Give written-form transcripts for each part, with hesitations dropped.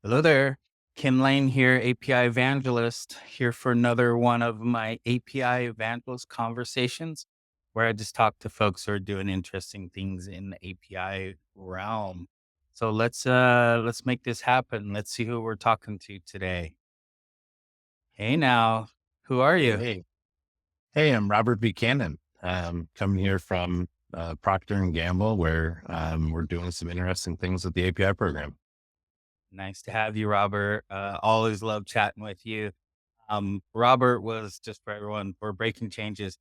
Hello there. Kim Lane here, API Evangelist, here for another one of my API Evangelist conversations where I just talk to folks who are doing interesting things in the API realm. So let's make this happen. Let's see who we're talking to today. Hey now, who are you? Hey, hey, I'm Robert Buchanan. Coming here from Procter and Gamble, where we're doing some interesting things with the API program. Nice to have you, Robert. Always love chatting with you. Robert was just for everyone for Breaking Changes.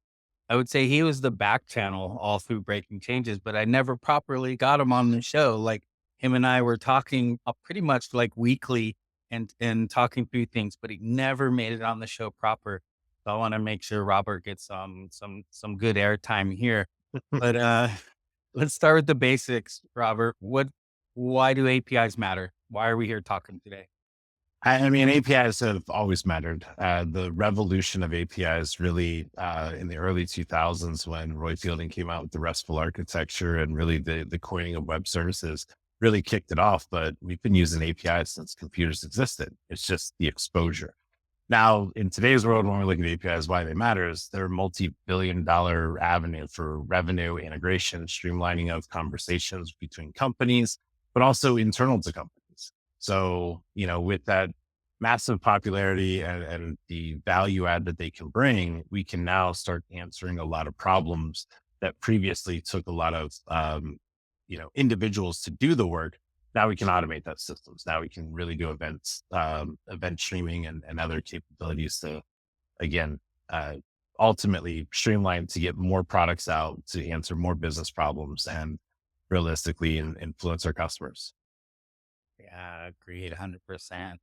I would say he was the back channel all through Breaking Changes, but I never properly got him on the show. Like him and I were talking pretty much like weekly and talking through things, but he never made it on the show proper. So I want to make sure Robert gets some good airtime here. But let's start with the basics, Robert. Why do APIs matter? Why are we here talking today? I mean, APIs have always mattered. The revolution of APIs really in the early 2000s when Roy Fielding came out with the RESTful architecture and really the coining of web services really kicked it off. But we've been using APIs since computers existed. It's just the exposure. Now, in today's world, when we look at APIs, why they matter is they're a multi-billion-dollar avenue for revenue integration, streamlining of conversations between companies, but also internal to companies. So, with that massive popularity and the value add that they can bring, we can now start answering a lot of problems that previously took a lot of, individuals to do the work. Now we can automate that systems. Now we can really do events, event streaming and other capabilities to, again, uh, ultimately streamline to get more products out to answer more business problems and realistically influence our customers. Yeah, agreed 100%.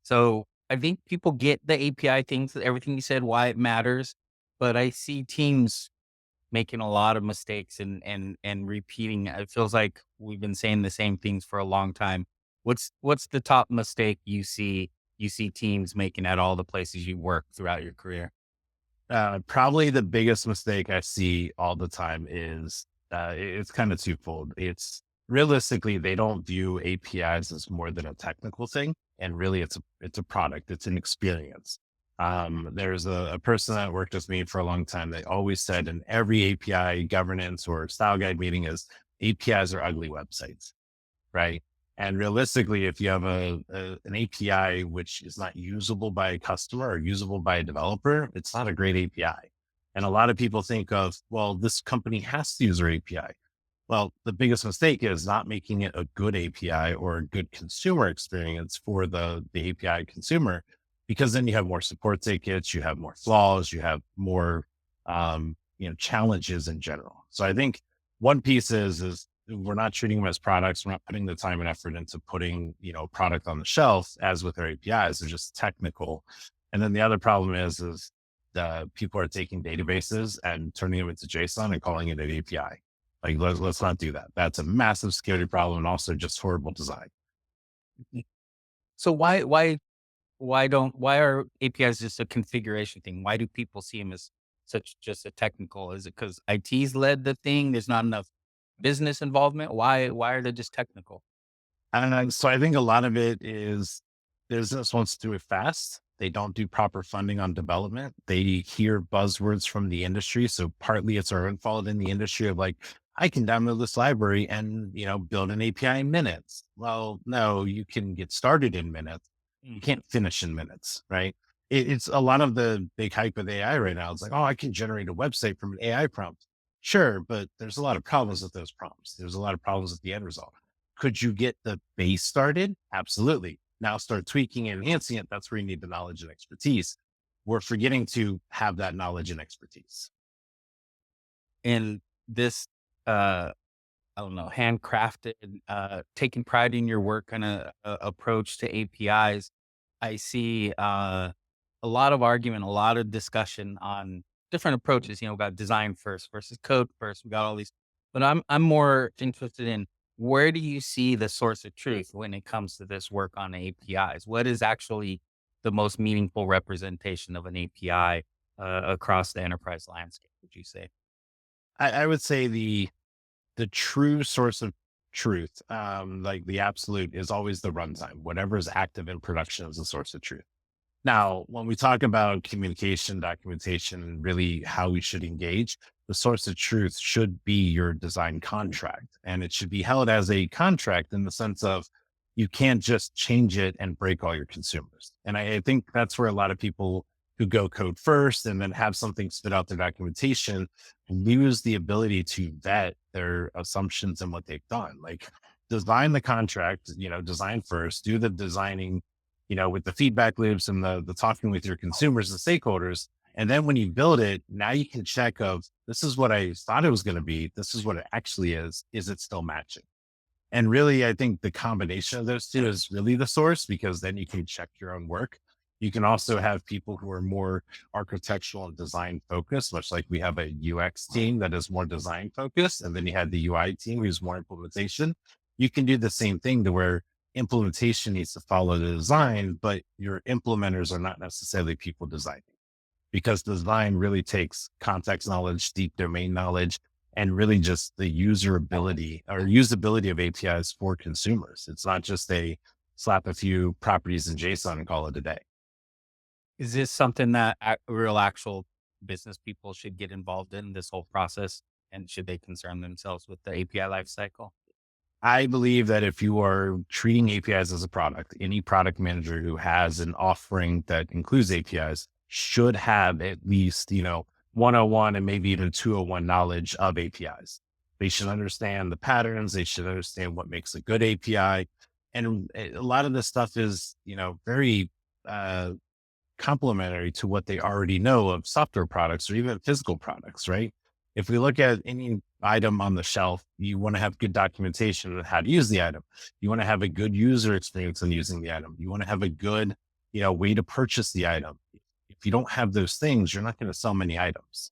So I think people get the API things, everything you said, why it matters, but I see teams making a lot of mistakes and repeating. It feels like we've been saying the same things for a long time. What's the top mistake you see teams making at all the places you work throughout your career? Probably the biggest mistake I see all the time is it's kind of twofold. It's realistically they don't view APIs as more than a technical thing, and really it's a product, it's an experience. There's a person that worked with me for a long time. They always said in every API governance or style guide meeting is APIs are ugly websites, right? And realistically, if you have an API which is not usable by a customer or usable by a developer, it's not a great API. And a lot of people think of, well, this company has to use their API. Well, the biggest mistake is not making it a good API or a good consumer experience for the API consumer, because then you have more support tickets, you have more flaws, you have more challenges in general. So I think one piece is we're not treating them as products. We're not putting the time and effort into putting, product on the shelf as with our APIs. They're just technical. And then the other problem is the people are taking databases and turning them into JSON and calling it an API. Like let's not do that. That's a massive security problem and also just horrible design. Mhm. So why are APIs just a configuration thing? Why do people see them as such just a technical? Is it because IT's led the thing? There's not enough business involvement? Why are they just technical? And so I think a lot of it is business wants to do it fast. They don't do proper funding on development. They hear buzzwords from the industry. So partly it's our own fault in the industry of like, I can download this library and, build an API in minutes. Well, no, you can get started in minutes. You can't finish in minutes, right? It's a lot of the big hype with AI right now. It's like, oh, I can generate a website from an AI prompt. Sure, but there's a lot of problems with those prompts. There's a lot of problems with the end result. Could you get the base started? Absolutely. Now start tweaking and enhancing it. That's where you need the knowledge and expertise. We're forgetting to have that knowledge and expertise. And this, uh, I don't know, handcrafted, taking pride in your work kind of approach to APIs. I see a lot of argument, a lot of discussion on different approaches. We got design first versus code first. We got all these, but I'm more interested in where do you see the source of truth when it comes to this work on APIs? What is actually the most meaningful representation of an API across the enterprise landscape? Would you say? I would say the true source of truth. Like the absolute is always the runtime. Whatever is active in production is the source of truth. Now, when we talk about communication, documentation, and really how we should engage, the source of truth should be your design contract. And it should be held as a contract in the sense of you can't just change it and break all your consumers. And I think that's where a lot of people who go code first and then have something spit out their documentation lose the ability to vet their assumptions and what they've done. Like design the contract, design first, do the designing, with the feedback loops and the talking with your consumers and stakeholders. And then when you build it, now you can check of this is what I thought it was going to be. This is what it actually is. Is it still matching? And really, I think the combination of those two is really the source because then you can check your own work. You can also have people who are more architectural and design focused, much like we have a UX team that is more design focused. And then you have the UI team who's more implementation. You can do the same thing to where implementation needs to follow the design, but your implementers are not necessarily people designing because design really takes context knowledge, deep domain knowledge, and really just the userability or usability of APIs for consumers. It's not just a slap a few properties in JSON and call it a day. Is this something that real actual business people should get involved in this whole process? And should they concern themselves with the API lifecycle? I believe that if you are treating APIs as a product, any product manager who has an offering that includes APIs should have at least, 101 and maybe even 201 knowledge of APIs. They should understand the patterns. They should understand what makes a good API. And a lot of this stuff is, very uh, complementary to what they already know of software products or even physical products, right? If we look at any item on the shelf, you want to have good documentation on how to use the item. You want to have a good user experience in using the item. You want to have a good, way to purchase the item. If you don't have those things, you're not going to sell many items.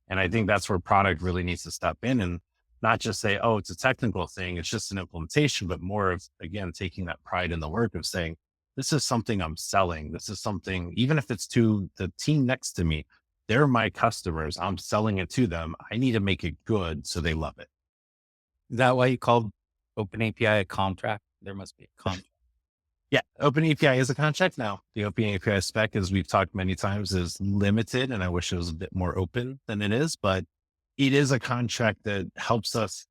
And I think that's where product really needs to step in and not just say, oh, it's a technical thing, it's just an implementation, but more of, again, taking that pride in the work of saying, this is something I'm selling. This is something, even if it's to the team next to me, they're my customers. I'm selling it to them. I need to make it good so they love it. Is that why you called Open API a contract? There must be a contract. Yeah, Open API is a contract now. The Open API spec, as we've talked many times, is limited, and I wish it was a bit more open than it is, but it is a contract that helps us,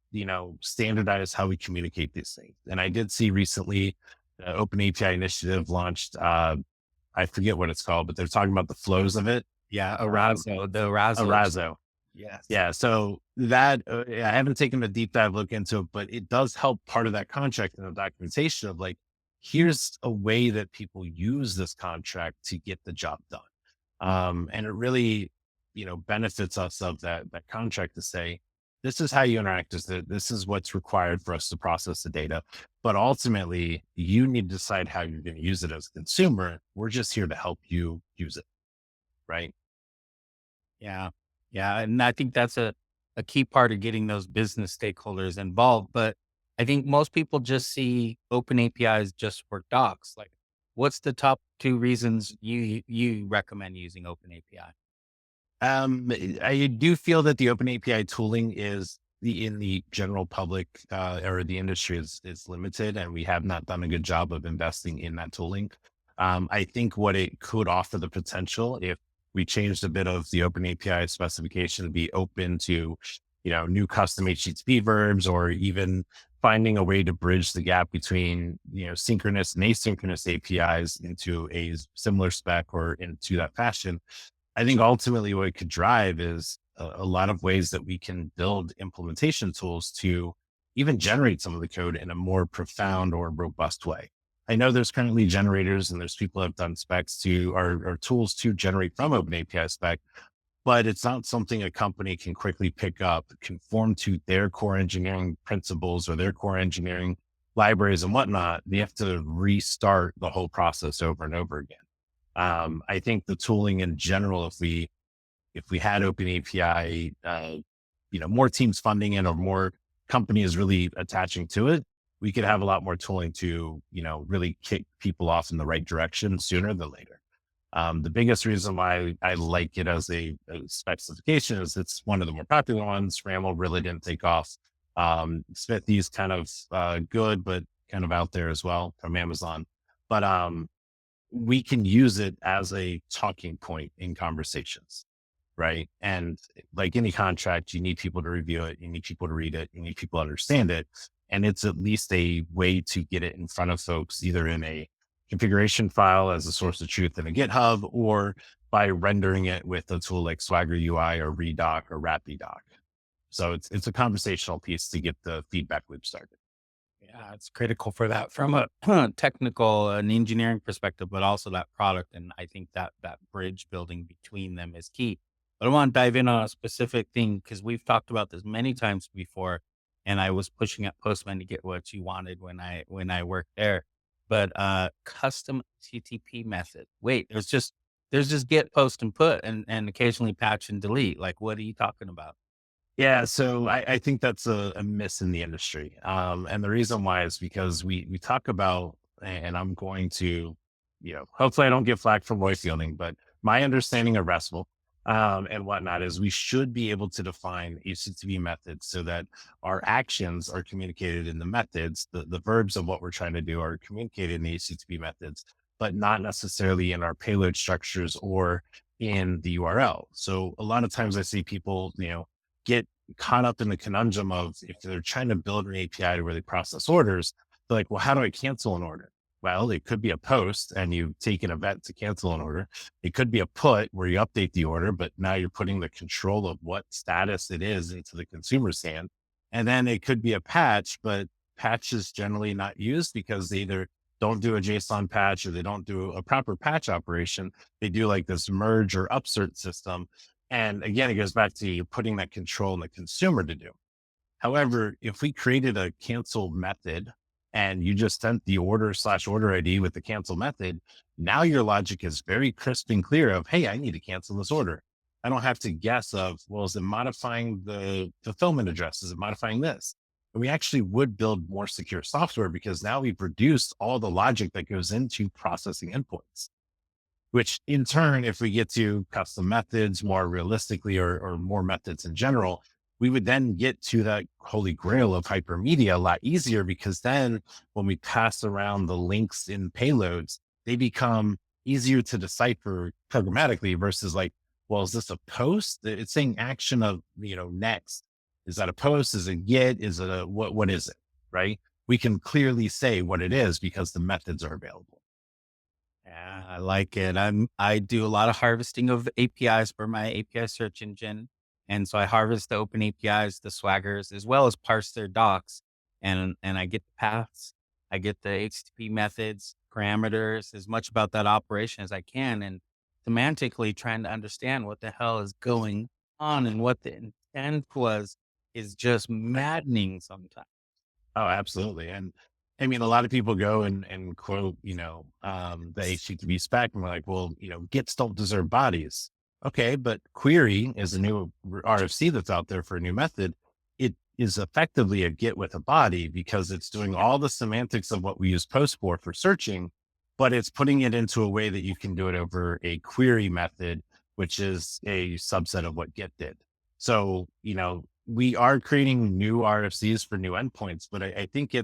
standardize how we communicate these things. And I did see recently the Open API initiative launched. I forget what it's called, but they're talking about the flows of it. Yeah, Um, The Arazo. Arazo. Yes. Yeah. So that I haven't taken a deep dive look into it, but it does help part of that contract and the documentation of like, here's a way that people use this contract to get the job done. And it really, benefits us of that contract to say, this is how you interact with it. This is what's required for us to process the data. But ultimately, you need to decide how you're going to use it as a consumer. We're just here to help you use it. Right. Yeah. Yeah. And I think that's a key part of getting those business stakeholders involved. But I think most people just see open APIs just for docs. Like, what's the top two reasons you recommend using open API? I do feel that the open API tooling is in the general public or the industry is limited, and we have not done a good job of investing in that tooling. I think what it could offer the potential if we changed a bit of the open API specification to be open to, new custom HTTP verbs, or even finding a way to bridge the gap between, synchronous and asynchronous APIs into a similar spec or into that fashion. I think ultimately what it could drive is a lot of ways that we can build implementation tools to even generate some of the code in a more profound or robust way. I know there's currently generators and there's people that have done specs or tools to generate from Open API spec, but it's not something a company can quickly pick up, conform to their core engineering principles or their core engineering libraries and whatnot. They have to restart the whole process over and over again. I think the tooling in general, if we had open API, more teams funding it or more companies really attaching to it, we could have a lot more tooling to, really kick people off in the right direction sooner than later. The biggest reason why I like it as a specification is it's one of the more popular ones. Raml really didn't take off. Smithy's kind of good, but kind of out there as well from Amazon. But we can use it as a talking point in conversations, right? And like any contract, you need people to review it, you need people to read it, you need people to understand it. And it's at least a way to get it in front of folks, either in a configuration file as a source of truth in a GitHub, or by rendering it with a tool like Swagger UI or Redoc or Rapidoc. So it's a conversational piece to get the feedback loop started. Yeah, it's critical for that from a technical and engineering perspective, but also that product. And I think that that bridge building between them is key. But I want to dive in on a specific thing because we've talked about this many times before. And I was pushing at Postman to get what you wanted when I worked there. But custom TTP method. Wait, there's just get, post, and put, and occasionally patch and delete. Like, what are you talking about? Yeah, so I think that's a miss in the industry. And the reason why is because we talk about, and I'm going to, hopefully I don't get flack for voice fielding, but my understanding of RESTful and whatnot is we should be able to define HTTP methods so that our actions are communicated in the methods, the verbs of what we're trying to do are communicated in the HTTP methods, but not necessarily in our payload structures or in the URL. So a lot of times I see people, get caught up in the conundrum of if they're trying to build an API to where they process orders, they're like, well, how do I cancel an order? Well, it could be a post and you take an event to cancel an order. It could be a put where you update the order, but now you're putting the control of what status it is into the consumer's hand. And then it could be a patch, but patch is generally not used because they either don't do a JSON patch or they don't do a proper patch operation. They do like this merge or upsert system, and again, it goes back to you putting that control in the consumer to do. However, if we created a cancel method and you just sent the order/order ID with the cancel method, now your logic is very crisp and clear of, hey, I need to cancel this order. I don't have to guess of, well, is it modifying the fulfillment address? Is it modifying this? And we actually would build more secure software because now we've reduced all the logic that goes into processing endpoints, which in turn, if we get to custom methods more realistically or more methods in general, we would then get to that holy grail of hypermedia a lot easier because then when we pass around the links in payloads, they become easier to decipher programmatically versus like, well, is this a post? It's saying action of, next. Is that a post? Is it get? Is it what is it? Right? We can clearly say what it is because the methods are available. Yeah, I like it. I do a lot of harvesting of APIs for my API search engine. And so I harvest the open APIs, the swaggers, as well as parse their docs. And I get the paths, I get the HTTP methods, parameters, as much about that operation as I can. And semantically trying to understand what the hell is going on and what the intent was is just maddening sometimes. Oh, absolutely. And I mean, a lot of people go and quote, the HTTP spec and we're like, well, gets don't deserve bodies. Okay, but query is a new RFC that's out there for a new method. It is effectively a get with a body because it's doing all the semantics of what we use post for searching, but it's putting it into a way that you can do it over a query method, which is a subset of what get did. So, we are creating new RFCs for new endpoints, but I think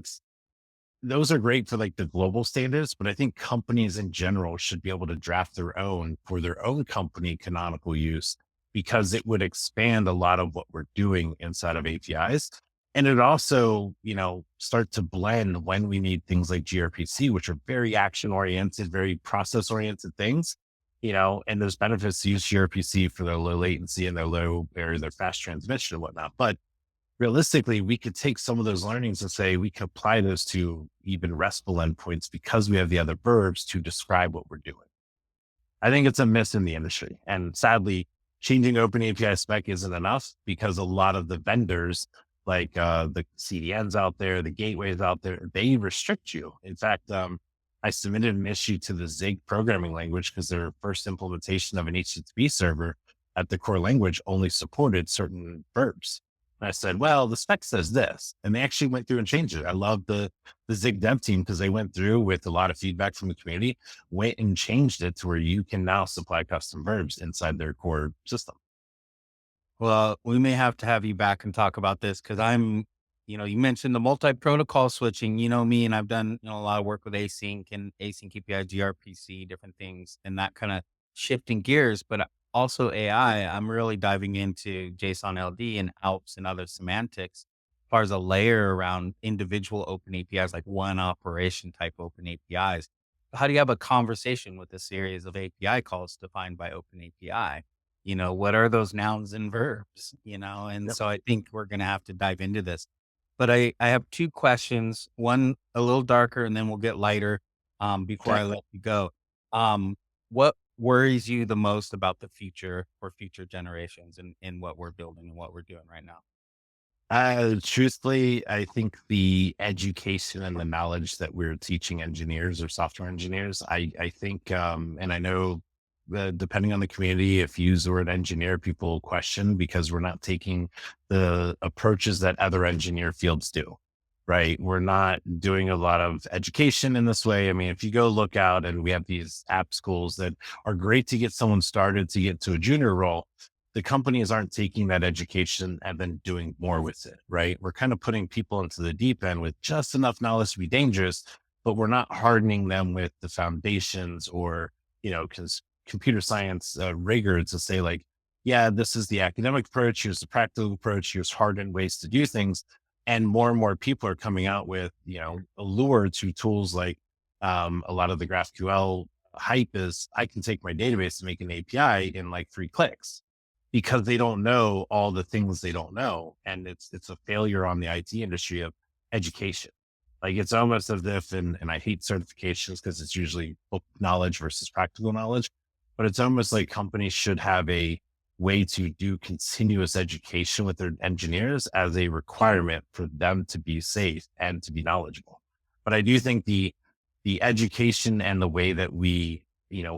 those are great for like the global standards, but I think companies in general should be able to draft their own for their own company canonical use because it would expand a lot of what we're doing inside of APIs. And it also, start to blend when we need things like gRPC, which are very action oriented, very process oriented things, and there's benefits to use gRPC for their low latency and their fast transmission and whatnot. But realistically, we could take some of those learnings and say we could apply those to even RESTful endpoints because we have the other verbs to describe what we're doing. I think it's a miss in the industry. And sadly, changing open API spec isn't enough because a lot of the vendors, like the CDNs out there, the gateways out there, they restrict you. In fact, I submitted an issue to the Zig programming language because their first implementation of an HTTP server at the core language only supported certain verbs. And I said, well, the spec says this. And they actually went through and changed it. I love the Zig dev team because they went through with a lot of feedback from the community, went and changed it to where you can now supply custom verbs inside their core system. Well, we may have to have you back and talk about this because You mentioned the multi-protocol switching. You know me, and I've done a lot of work with async API, gRPC, different things, and that kind of shifting gears. But also AI, I'm really diving into JSON LD and ALPS and other semantics as far as a layer around individual open APIs, like one operation type open APIs. How do you have a conversation with a series of API calls defined by open API? What are those nouns and verbs? And Yep. so I think we're going to have to dive into this. But I have 2 questions, one a little darker, and then we'll get lighter, before Okay. I let you go. What worries you the most about the future for future generations in what we're building and what we're doing right now? Truthfully, I think the education and the knowledge that we're teaching engineers or software engineers, I think, and I know depending on the community, if you use the word engineer, people question because we're not taking the approaches that other engineer fields do, right? We're not doing a lot of education in this way. I mean, if you go look out and we have these app schools that are great to get someone started to get to a junior role, the companies aren't taking that education and then doing more with it, right? We're kind of putting people into the deep end with just enough knowledge to be dangerous, but we're not hardening them with the foundations or, computer science rigor to say, like, yeah, this is the academic approach, here's the practical approach, here's hardened ways to do things. And more people are coming out with, allure to tools like a lot of the GraphQL hype is I can take my database and make an API in like 3 clicks because they don't know all the things they don't know. And it's a failure on the IT industry of education. Like it's almost as if, and I hate certifications because it's usually book knowledge versus practical knowledge, but it's almost like companies should have a way to do continuous education with their engineers as a requirement for them to be safe and to be knowledgeable. But I do think the education and the way that we,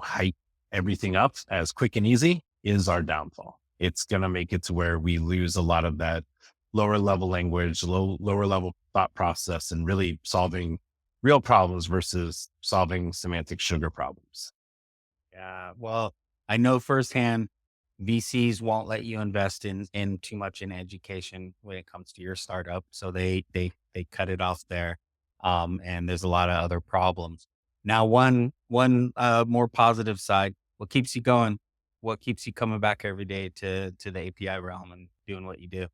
hype everything up as quick and easy is our downfall. It's going to make it to where we lose a lot of that lower level language, lower level thought process, and really solving real problems versus solving semantic sugar problems. Yeah, well, I know firsthand VCs won't let you invest in too much in education when it comes to your startup, so they cut it off there, and there's a lot of other problems. Now, one more positive side, what keeps you going? What keeps you coming back every day to the API realm and doing what you do?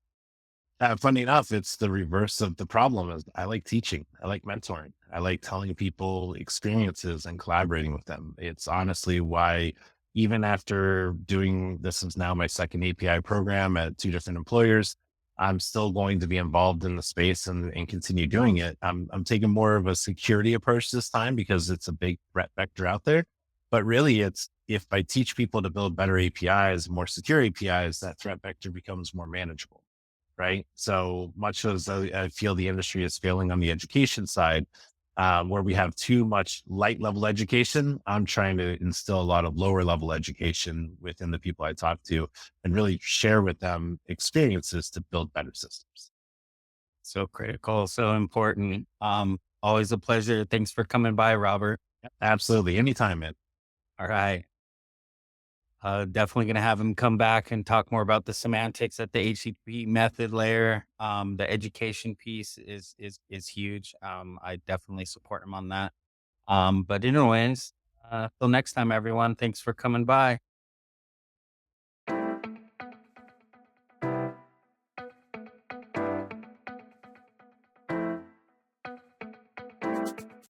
Funny enough, it's the reverse of the problem. Is I like teaching, I like mentoring, I like telling people experiences and collaborating with them. It's honestly why, even after doing this is now my second API program at 2 different employers, I'm still going to be involved in the space and continue doing it. I'm taking more of a security approach this time because it's a big threat vector out there. But really, it's if I teach people to build better APIs, more secure APIs, that threat vector becomes more manageable, right? So much as I feel the industry is failing on the education side, where we have too much light level education, I'm trying to instill a lot of lower level education within the people I talk to and really share with them experiences to build better systems. So critical, so important. Always a pleasure. Thanks for coming by, Robert. Absolutely. Anytime, man. All right. Definitely going to have him come back and talk more about the semantics at the HTTP method layer. The education piece is huge. I definitely support him on that. But anyways, till next time, everyone. Thanks for coming by.